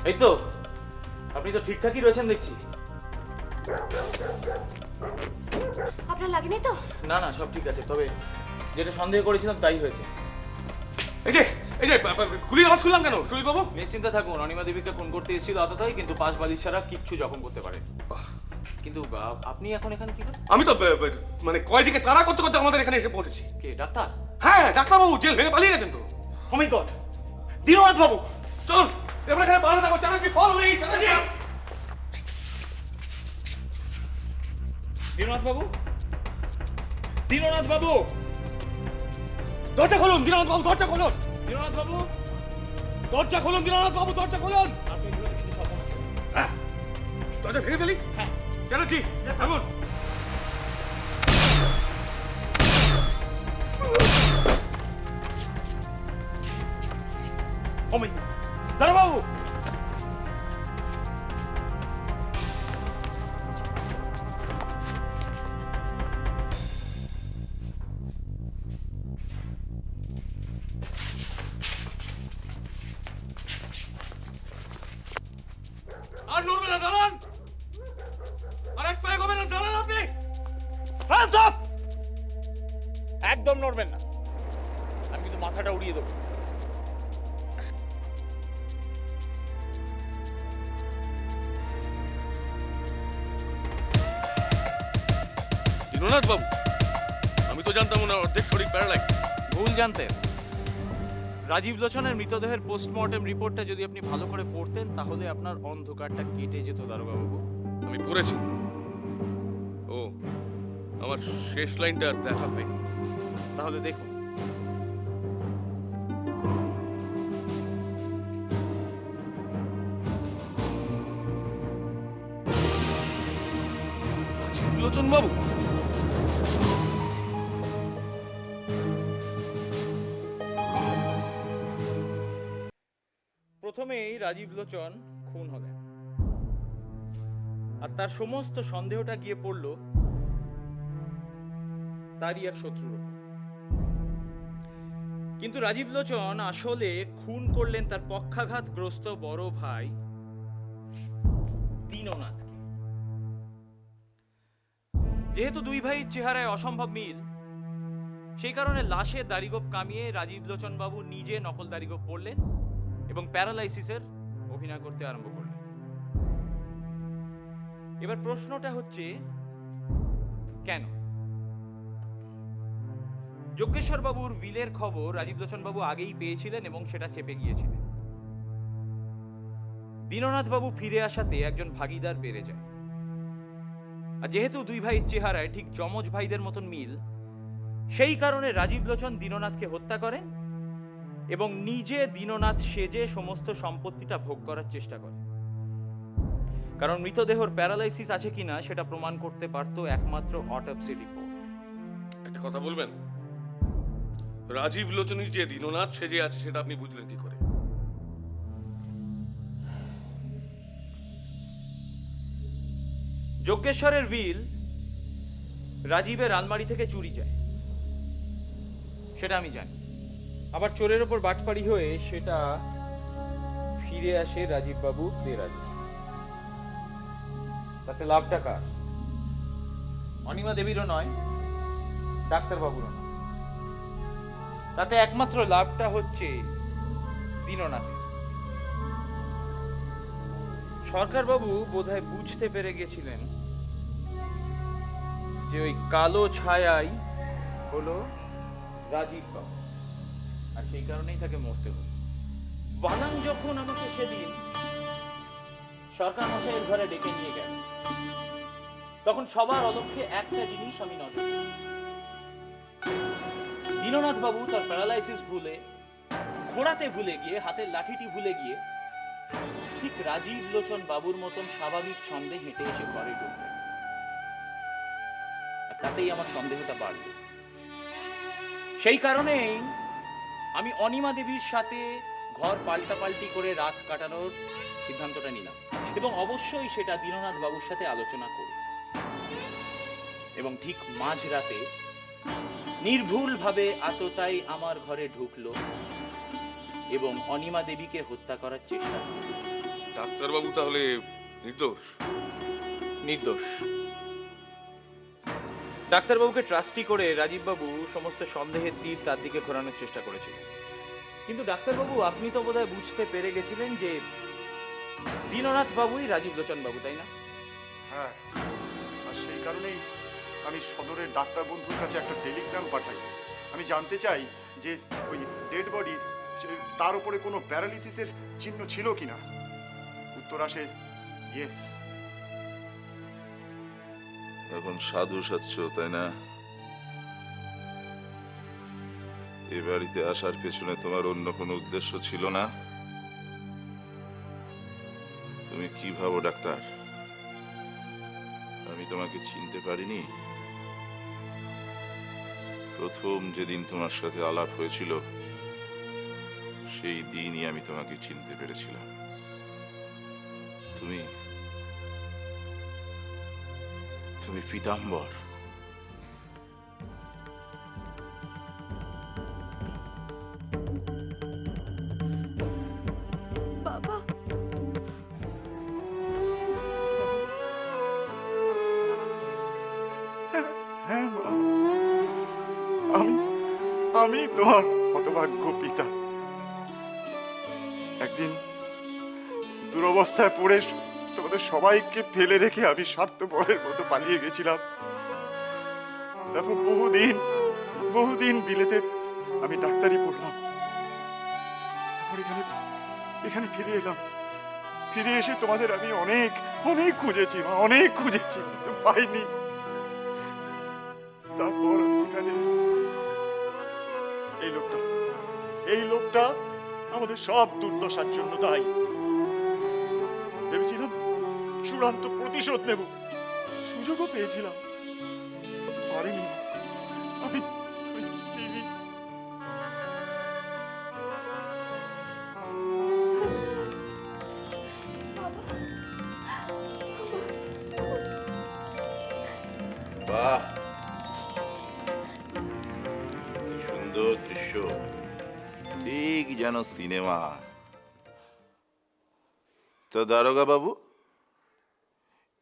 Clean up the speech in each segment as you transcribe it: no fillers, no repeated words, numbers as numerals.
এই তো, আপনি তো ঠিকঠাকই রয়েছেন দেখছি। আপনার লাগেনি তো? না না, সব ঠিক আছে, তবে যেটা সন্দেহ করেছিলাম তাই হয়েছে। এই যে গুলির আওয়াজ শুনলাম কেন সুজিত বাবু? নিশ্চিন্তে থাকুন, অনিমা দেবীকে খুন করতে এসেছিল আততায়ী, কিন্তু পাশ বালিশ ছাড়া কিচ্ছু জখম করতে পারে। কিন্তু আপনি এখন এখানে কি করেন? আমি তো মানে কয়দিকে তাড়া করতে করতে আমাদের এখানে এসে পৌঁছেছি। কে, ডাক্তার? হ্যাঁ, ডাক্তারবাবু জেল ভেঙে পালিয়ে গেছেন তো। ও মাই গড, দীননাথ বাবু! চলুন এবার এখানে পাহাড়ে থাকো, challenge follow me, challenge. Dinanath বাবু, দীননাথ বাবু, দরজা খুলুন দীননাথ বাবু, দরজা খুলুন। দীননাথ বাবু! দরজা খুলুন দীননাথ বাবু, দরজা খুলুন। আপনি এগুলো কিছু সর্বনাশ করবেন। হ্যাঁ, দরজা ভেঙে ফেলি। হ্যাঁ। চ্যালেঞ্জি থাকুন। ও মাই গড, দাঁড়া বাবু! আর নড়বে না, দাঁড়ান। আর এক পায়ে গবেন না, দাঁড়ান আপনি। Hands up! একদম নড়বেন না, আমি কিন্তু মাথাটা উড়িয়ে দেবো। দীননাথ বাবু, আমি তো জানতাম না অর্ধেক শরীর প্যারালাইজ। ভুল জানতেন। রাজীব লোচনের মৃতদেহের পোস্টমর্টেম রিপোর্টটা যদি আপনি ভালো করে পড়তেন তাহলে আপনার অন্ধকারটা কেটে যেত দারোগাবাবু। আমি পড়েছি। ও, আমার শেষ লাইনটা আর দেখা হয়নি। তাহলে দেখুন, লোচন বাবু, প্রথমেই রাজীব লোচন খুন হলেন, আর তার সমস্ত সন্দেহটা গিয়ে পড়ল তারই এক শত্রুর উপর। কিন্তু রাজীব লোচন আসলে খুন করলেন তার পক্ষাঘাতগ্রস্ত বড় ভাই দীননাথকে। যেহেতু দুই ভাইয়ের চেহারায় অসম্ভব মিল, সেই কারণে লাশের দাড়িগোপ কামিয়ে রাজীব লোচন বাবু নিজে নকল দাড়িগোপ পরলেন এবং প্যারালাইসিসের অভিনয় করতে আরম্ভ করলেন। এবার প্রশ্নটা হচ্ছে, কেন? যজ্ঞেশ্বর বাবুর উইলের খবর রাজীব লোচন বাবু আগেই পেয়েছিলেন এবং সেটা চেপে গিয়েছিলেন। দীননাথ বাবু ফিরে আসাতে একজন ভাগীদার বেড়ে যায়, আর যেহেতু দুই ভাইয়ের চেহারায় ঠিক যমজ ভাইদের মতন মিল, সেই কারণে রাজীব লোচন দীননাথকে হত্যা করেন এবং নিজে দীননাথ সেজে সমস্ত সম্পত্তিটা ভোগ করার চেষ্টা করেন। কারণ মৃতদেহর প্যারালাইসিস আছে কিনা সেটা প্রমাণ করতে পারতো একমাত্র অটোপসি রিপোর্ট। একটা কথা বলবেন? রাজীব লোচনী যে দীননাথ সেজে আছে সেটা আপনি বুঝলেন কি করে? যজ্ঞেশ্বরের উইল রাজীবের আলমারি থেকে চুরি যায়, সেটা আমি জানি। আবার চোরের ওপর বাটপাড়ি হয়ে সেটা ফিরে আসে রাজীব বাবুর দেরাজে। তাতে লাভটা কার? অনিমা দেবীরও নয়, ডাক্তারবাবুরও নয়। তাতে একমাত্র লাভটা হচ্ছে দীননাথের। সরকারবাবু বোধহয় বুঝতে পেরে গেছিলেন যে ওই কালো ছায়াই হলো রাজীব বাবু, আর সেই কারণেই তাকে মরতে হলো। বানান যখন আমাকে সেদিন সরকার মশাইয়ের ঘরে ডেকে নিয়ে গেল, তখন সবার অলক্ষ্যে একটা জিনিস আমি নজর দিই। দীননাথ বাবু তার প্যারালাইসিস ভুলে, ঘোড়াতে ভুলে গিয়ে, হাতের লাঠিটি ভুলে গিয়ে ঠিক রাজীব লোচন বাবুর মতন স্বাভাবিক ছন্দে হেঁটে এসে ঘরে ঢুকলেন। আর তাতেই আমার সন্দেহটা বাড়ল। সেই কারণেই আমি অনিমা দেবীর সাথে ঘর পাল্টাপাল্টি করে রাত কাটানোর সিদ্ধান্তটা নিলাম, এবং অবশ্যই সেটা দীননাথ বাবুর সাথে আলোচনা করি। এবং ঠিক মাঝরাতে নির্ভুলভাবে আততাই আমার ঘরে ঢুকলো এবং অনিমা দেবীকে হত্যা করার চেষ্টা করলো। ডাক্তারবাবু তাহলে নির্দোষ? নির্দোষ। ডাক্তারবাবুকে ট্রাস্টি করে রাজীববাবু সমস্ত সন্দেহের তীর তার দিকে ঘোরানোর চেষ্টা করেছিলেন। কিন্তু ডাক্তারবাবু, আপনি তো বোধহয় বুঝতে পেরে গেছিলেন যে দীননাথ বাবুই রাজীব লোচন বাবু, তাই না? হ্যাঁ, আর সেই কারণেই আমি সদরের ডাক্তার বন্ধুর কাছে একটা টেলিগ্রাম পাঠাই। আমি জানতে চাই যে ওই ডেড বডি তার উপরে কোনো প্যারালিসিসের চিহ্ন ছিল কিনা। উত্তর আসে ইয়েস। এখন সাধু সাচ্ছ, তাই না? এ বাড়িতে আসার পেছনে তোমার অন্য কোনো উদ্দেশ্য ছিল না? তুমি কি ভাবো ডাক্তার, আমি তোমাকে চিনতে পারিনি? প্রথম যেদিন তোমার সাথে আলাপ হয়েছিল সেই দিনই আমি তোমাকে চিনতে পেরেছিলাম। তুমি তুমি পীতাম্বর। বাবা, হ্যাঁ মা, আমি আমি তোমার হতভাগ্য পিতা। একদিন দুরবস্থায় পড়ে তোমাদের সবাইকে ফেলে রেখে আমি স্বার্থপরের মতো পালিয়ে গেছিলাম। তারপর বহুদিন বিলেতে আমি ডাক্তারি পড়লাম। তারপর এখানে ফিরে এলাম। ফিরে এসে তোমাদের আমি অনেক খুঁজেছি মা, অনেক খুঁজেছি, কিন্তু পাইনি। তারপর এখানে এই লোকটা আমাদের সব দুর্দশার জন্য দায়ী। ভেবেছিলাম চূড়ান্ত প্রতিশোধ নেব, সুযোগও পেয়েছিলাম, কিন্তু পারিনি। আমি বাহ, কি সুন্দর দৃশ্য, ঠিক যেন সিনেমা। তো দারোগা বাবু,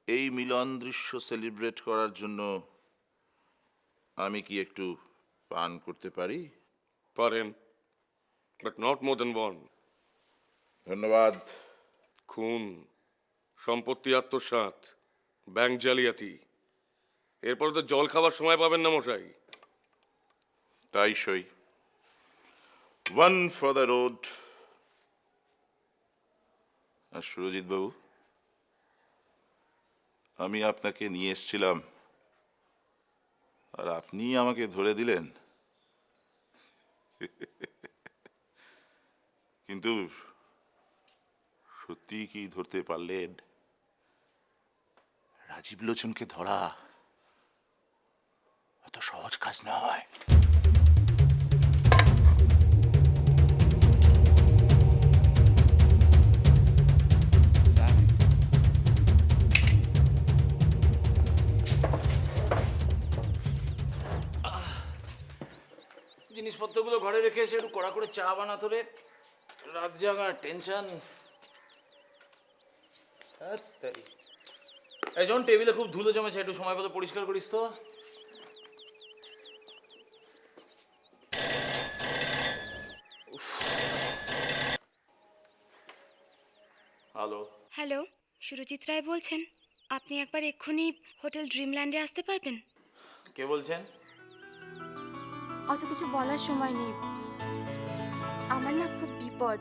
এই মিলন দৃশ্য সেলিব্রেট করার জন্য আমি কি একটু পান করতে পারি? পারেন, but not more than one. ধন্যবাদ। খুন, সম্পত্তি আত্মসাৎ, ব্যাংক জালিয়াতি, এরপর তো জল খাবার সময় পাবেন না মশাই। তাই সই। One for the road. আর সুরজিৎ বাবু, আমি আপনাকে নিয়ে এসেছিলাম আর আপনি আমাকে ধরে দিলেন। কিন্তু সত্যি কি ধরতে পারলেন? রাজীব লোচনকে ধরা অত সহজ কাজ নয়। জিনিসপত্রগুলো ঘরে রেখে এসে একটু কড়া করে চা বানাতো রে। রাত জাগা টেনশন। এই শোন, টেবিলে খুব ধুলো জমেছে, একটু সময় মতো পরিষ্কার করিস তো। হ্যালো। হ্যালো, সুরজিৎ রায় বলছেন? আপনি একবার এক্ষুনি হোটেল ড্রিমল্যান্ডে আসতে পারবেন? কে বলছেন? অত কিছু বলার সময় নেই, আমার না খুব বিপদ।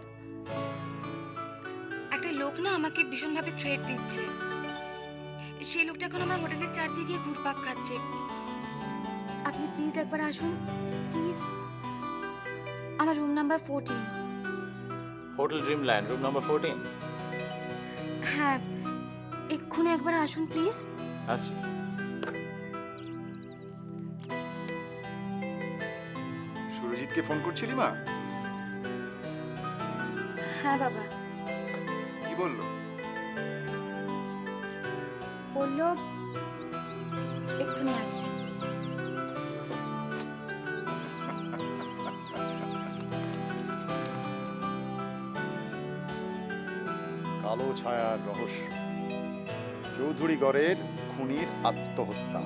একটা লোক না আমাকে ভীষণভাবে থ্রেট দিচ্ছে। সেই লোকটা এখন আমার হোটেলের চারদিকে ঘুরপাক খাচ্ছে। আপনি প্লিজ একবার আসুন, প্লিজ। আমার room number 14। Hotel Dreamland, room number 14। হ্যাঁ, এক্ষুনি একবার আসুন প্লিজ। আসছি। সুরজিৎকে ফোন করছিলি মা? হ্যাঁ বাবা। কি বললো? বললো এক্ষুনি আসছি। কালো ছায়ার রহস্য, চৌধুরীগড়ের খুনির আত্মহত্যা।